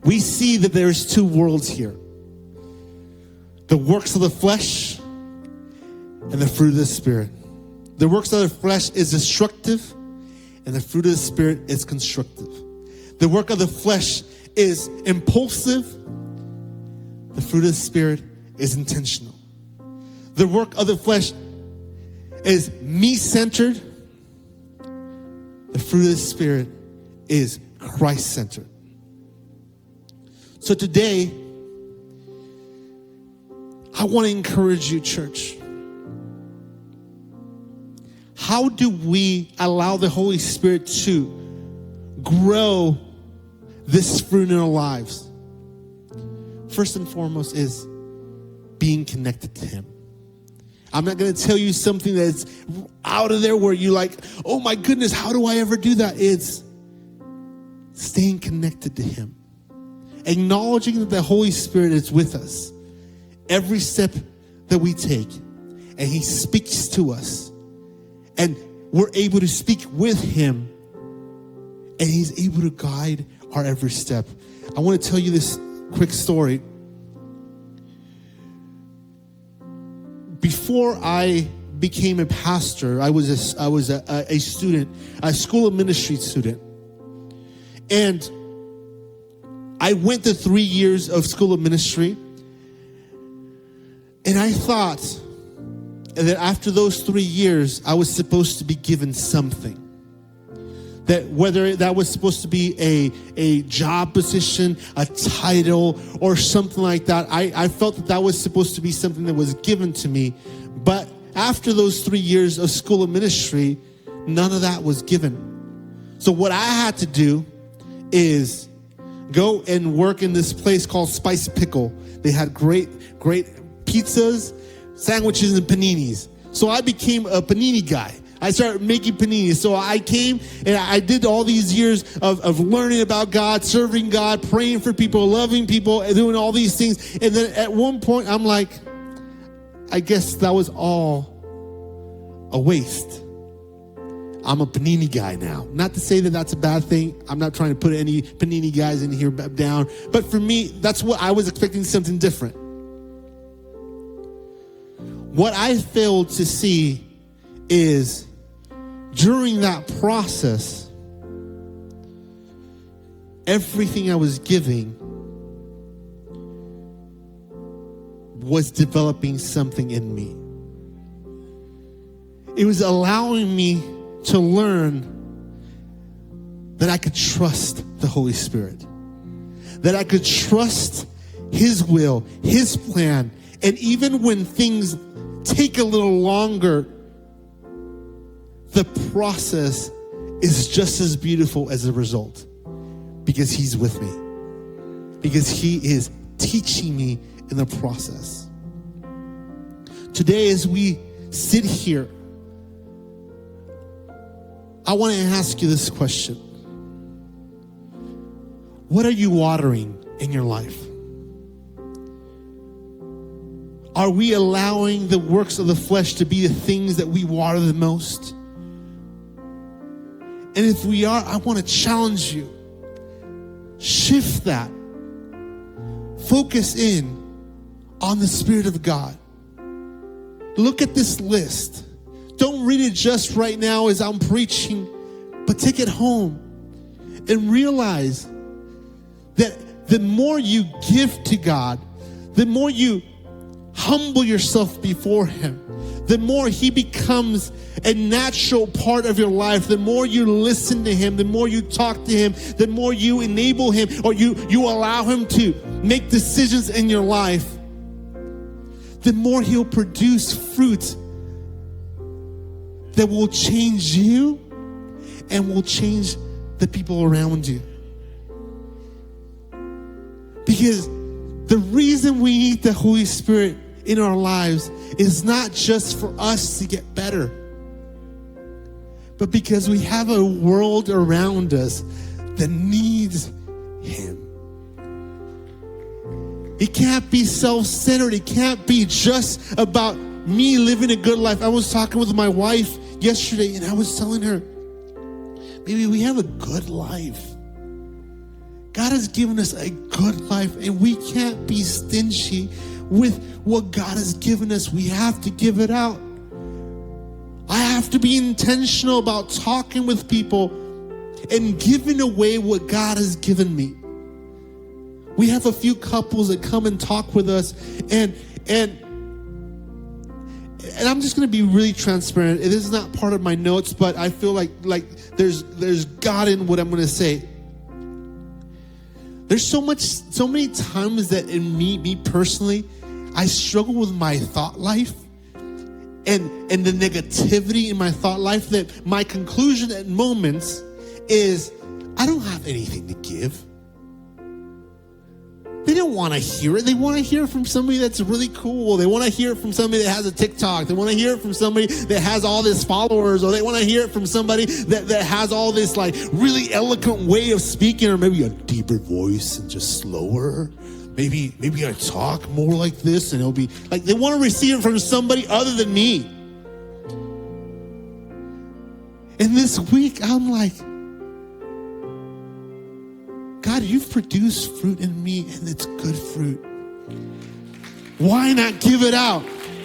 we see that there's two worlds here. The works of the flesh and the fruit of the Spirit. The works of the flesh is destructive, and the fruit of the Spirit is constructive. The work of the flesh is impulsive. The fruit of the Spirit is intentional. The work of the flesh is me-centered. The fruit of the Spirit is Christ-centered. So today, I want to encourage you, church. How do we allow the Holy Spirit to grow this fruit in our lives? First and foremost is being connected to Him. I'm not going to tell you something that's out of there where you're like, oh my goodness, how do I ever do that? It's staying connected to Him. Acknowledging that the Holy Spirit is with us every step that we take. And He speaks to us. And we're able to speak with Him. And He's able to guide our every step. I want to tell you this quick story. Before I became a pastor, I was a student, a school of ministry student. And I went to 3 years of school of ministry. And I thought that after those 3 years, I was supposed to be given something. That whether that was supposed to be a job position, a title, or something like that, I felt that that was supposed to be something that was given to me. But after those 3 years of school of ministry, none of that was given. So what I had to do is go and work in this place called Spice Pickle. They had great pizzas, sandwiches, and paninis. So I became a panini guy. I started making paninis. So I came and I did all these years of learning about God, serving God, praying for people, loving people, and doing all these things. And then at one point, I'm like, I guess that was all a waste. I'm a panini guy now. Not to say that that's a bad thing. I'm not trying to put any panini guys in here down. But for me, that's what I was expecting, something different. What I failed to see is during that process, everything I was giving was developing something in me. It was allowing me to learn that I could trust the Holy Spirit, that I could trust His will, His plan, and even when things take a little longer, the process is just as beautiful as the result, because He's with me, because He is teaching me in the process. Today, as we sit here, I want to ask you this question. What are you watering in your life? Are we allowing the works of the flesh to be the things that we water the most? And if we are, I want to challenge you. Shift that. Focus in on the Spirit of God. Look at this list. Don't read it just right now as I'm preaching, but take it home and realize that the more you give to God, the more you humble yourself before Him, the more He becomes a natural part of your life. The more you listen to Him, the more you talk to Him, the more you enable Him, or you allow Him to make decisions in your life, the more He'll produce fruit that will change you and will change the people around you. Because the reason we need the Holy Spirit in our lives is not just for us to get better, but because we have a world around us that needs Him. It can't be self-centered. It can't be just about me living a good life. I was talking with my wife yesterday and I was telling her, maybe we have a good life. God has given us a good life, and we can't be stingy with what God has given us. We have to give it out. I have to be intentional about talking with people and giving away what God has given me. We have a few couples that come and talk with us, and I'm just going to be really transparent. It is not part of my notes, but I feel like there's God in what I'm going to say. There's so many times that in me personally, I struggle with my thought life and the negativity in my thought life, that my conclusion at moments is, I don't have anything to give. They don't want to hear it. They want to hear it from somebody that's really cool. They want to hear it from somebody that has a TikTok. They want to hear it from somebody that has all these followers, or they want to hear it from somebody that has all this like really eloquent way of speaking, or maybe a deeper voice and just slower. Maybe I talk more like this, and it'll be like they want to receive it from somebody other than me. And this week, I'm like, God, you've produced fruit in me, and it's good fruit. Why not give it out?